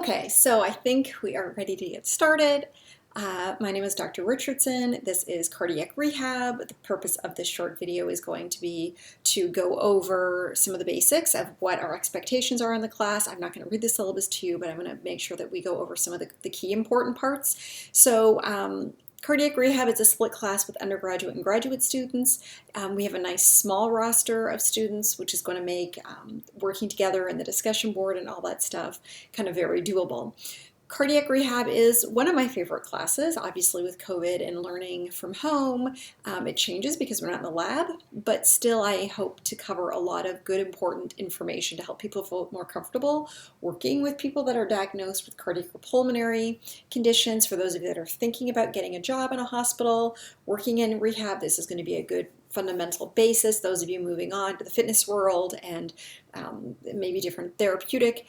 Okay, so I think we are ready to get started. My name is Dr. Richardson. This is Cardiac Rehab. The purpose of this short video is going to be to go over some of the basics of what our expectations are in the class. I'm not going to read the syllabus to you, but I'm going to make sure that we go over some of the key important parts. So Cardiac Rehab is a split class with undergraduate and graduate students. We have a nice small roster of students, which is going to make working together in the discussion board and all that stuff kind of very doable. Cardiac Rehab is one of my favorite classes. Obviously with COVID and learning from home, it changes because we're not in the lab, but still I hope to cover a lot of good important information to help people feel more comfortable working with people that are diagnosed with cardiac or pulmonary conditions. For those of you that are thinking about getting a job in a hospital, working in rehab, this is going to be a good fundamental basis. Those of you moving on to the fitness world and maybe different therapeutic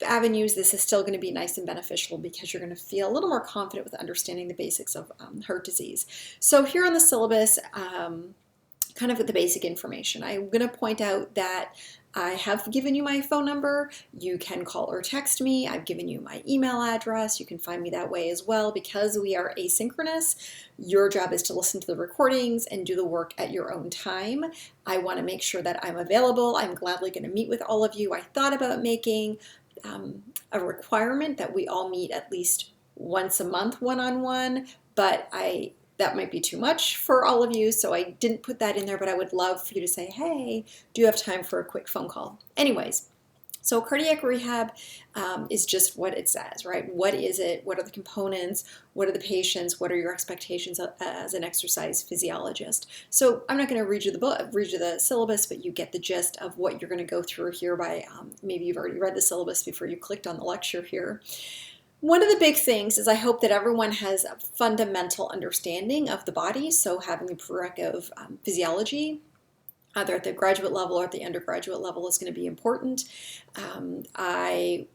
avenues, this is still going to be nice and beneficial because you're going to feel a little more confident with understanding the basics of heart disease. So here on the syllabus, kind of with the basic information, I'm going to point out that I have given you my phone number. You can call or text me. I've given you my email address. You can find me that way as well. Because we are asynchronous, your job is to listen to the recordings and do the work at your own time. I want to make sure that I'm available. I'm gladly going to meet with all of you. I thought about making a requirement that we all meet at least once a month one-on-one, but that might be too much for all of you, so I didn't put that in there, but I would love for you to say, hey, do you have time for a quick phone call? Anyways, so cardiac rehab is just what it says, right? What is it? What are the components? What are the patients? What are your expectations as an exercise physiologist? So I'm not going to read you the syllabus, but you get the gist of what you're going to go through here by, maybe you've already read the syllabus before you clicked on the lecture here. One of the big things is I hope that everyone has a fundamental understanding of the body, so having the prereq of physiology, either at the graduate level or at the undergraduate level, is going to be important. I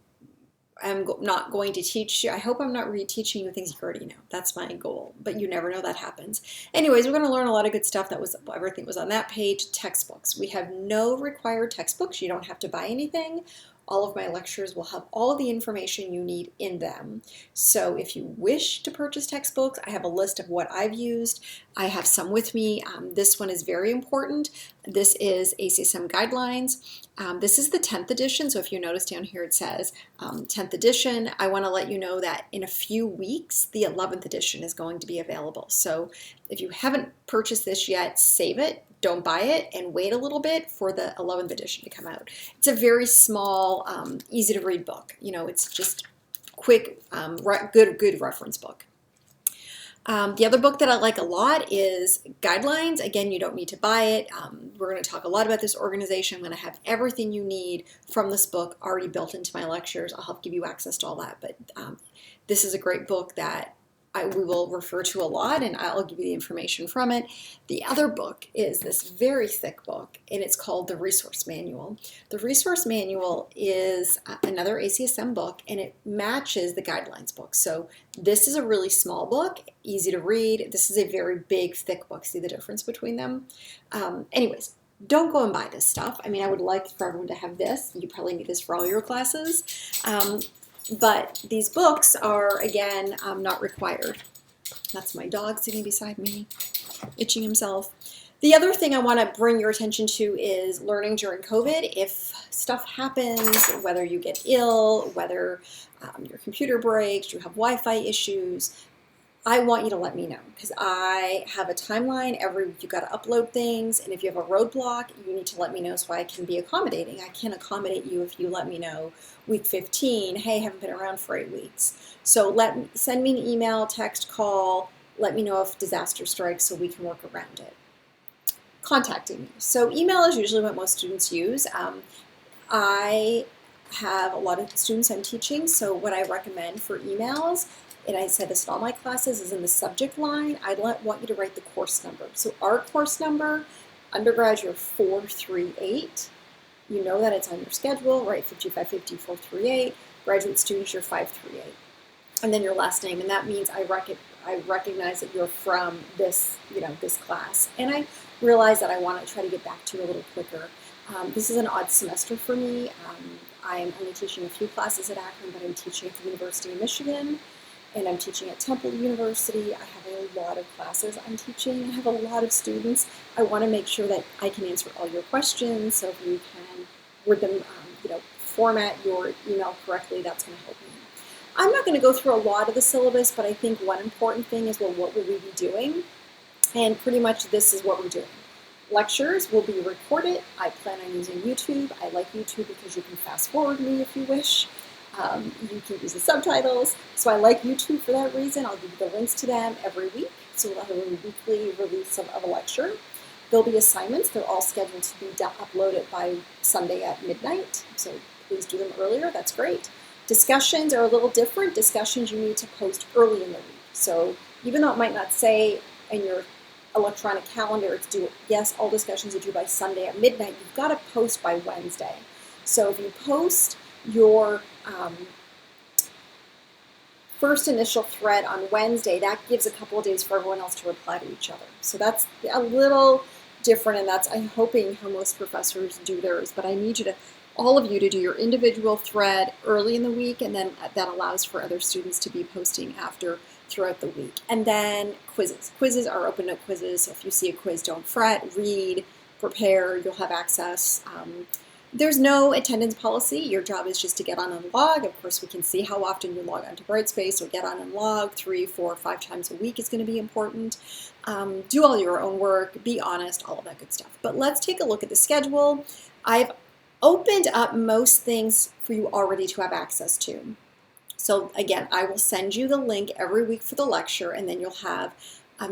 am not going to teach you, I hope I'm not reteaching you things you already know. That's my goal, but you never know, that happens. Anyways, we're going to learn a lot of good stuff. Everything was on that page. Textbooks. We have no required textbooks. You don't have to buy anything. All of my lectures will have all of the information you need in them. So if you wish to purchase textbooks, I have a list of what I've used. I have some with me. This one is very important. This is ACSM Guidelines. This is the 10th edition, so if you notice down here it says 10th edition. I want to let you know that in a few weeks, the 11th edition is going to be available. So if you haven't purchased this yet, save it. Don't buy it and wait a little bit for the 11th edition to come out. It's a very small, easy to read book. You know, it's just quick, good reference book. The other book that I like a lot is Guidelines. Again, you don't need to buy it. We're going to talk a lot about this organization. I'm going to have everything you need from this book already built into my lectures. I'll help give you access to all that. But this is a great book that we will refer to a lot, and I'll give you the information from it. The other book is this very thick book, and it's called the Resource Manual. The Resource Manual is another ACSM book, and it matches the Guidelines book. So this is a really small book, easy to read. This is a very big, thick book. See the difference between them? Anyways, don't go and buy this stuff. I mean, I would like for everyone to have this. You probably need this for all your classes. But these books are, again, not required. That's my dog sitting beside me, itching himself. The other thing I want to bring your attention to is learning during COVID. If stuff happens, whether you get ill, whether your computer breaks, you have Wi-Fi issues, I want you to let me know, because I have a timeline. Every week you've got to upload things, and if you have a roadblock, you need to let me know so I can be accommodating. I can't accommodate you if you let me know week 15, hey, haven't been around for 8 weeks. So send me an email, text, call, let me know if disaster strikes so we can work around it. Contacting me. So email is usually what most students use. I have a lot of students I'm teaching, so what I recommend for emails, and I said this in all my classes, is in the subject line, I want you to write the course number. So our course number, undergrad, you're 438. You know that it's on your schedule, right? 5550, 438. Graduate students, you're 538. And then your last name, and that means I recognize that you're from this, this class. And I realize that I want to try to get back to you a little quicker. This is an odd semester for me. I'm only teaching a few classes at Akron, but I'm teaching at the University of Michigan, and I'm teaching at Temple University. I have a lot of classes I'm teaching. I have a lot of students. I want to make sure that I can answer all your questions, so if you can word them, format your email correctly, that's going to help me. I'm not going to go through a lot of the syllabus, but I think one important thing is, well, what will we be doing? And pretty much this is what we're doing. Lectures will be recorded. I plan on using YouTube. I like YouTube because you can fast forward me if you wish. You can use the subtitles. So I like YouTube for that reason. I'll give you the links to them every week. So we'll have a weekly release of a lecture. There'll be assignments. They're all scheduled to be uploaded by Sunday at midnight. So please do them earlier. That's great. Discussions are a little different. Discussions you need to post early in the week. So even though it might not say in your electronic calendar it's due, yes, all discussions are due by Sunday at midnight, you've got to post by Wednesday. So if you post your first initial thread on Wednesday, that gives a couple of days for everyone else to reply to each other. So that's a little different, and that's, I'm hoping, how most professors do theirs. But I need you to, all of you, to do your individual thread early in the week, and then that allows for other students to be posting after throughout the week. And then quizzes. Quizzes are open note quizzes, so if you see a quiz, don't fret, read, prepare, you'll have access. There's no attendance policy. Your job is just to get on and log. Of course, we can see how often you log onto Brightspace, or get on and log 3, 4, 5 times a week is going to be important. Do all your own work, be honest, all of that good stuff. But let's take a look at the schedule. I've opened up most things for you already to have access to. So again, I will send you the link every week for the lecture, and then you'll have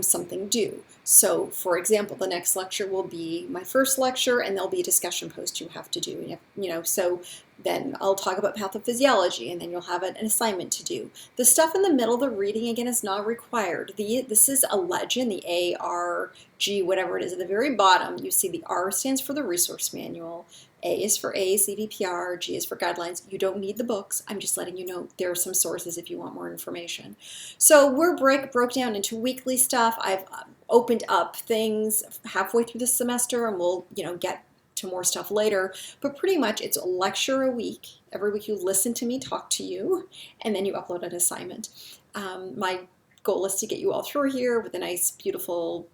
something due. So for example, the next lecture will be my first lecture, and there'll be a discussion post you have to do. So then I'll talk about pathophysiology, and then you'll have an assignment to do. The stuff in the middle, the reading, again, is not required. This is a legend, the A, R, G, whatever it is. At the very bottom, you see the R stands for the resource manual. A is for AACVPR, G is for guidelines. You don't need the books. I'm just letting you know there are some sources if you want more information. So we're broke down into weekly stuff. I've opened up things halfway through the semester, and we'll get to more stuff later. But pretty much it's a lecture a week. Every week you listen to me talk to you, and then you upload an assignment. My goal is to get you all through here with a nice, beautiful,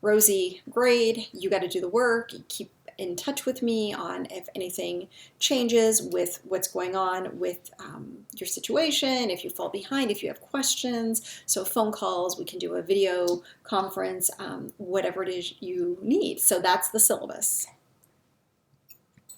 rosy grade. You got to do the work. Keep in touch with me on if anything changes with what's going on with your situation, if you fall behind, if you have questions. So phone calls, we can do a video conference, whatever it is you need. So that's the syllabus.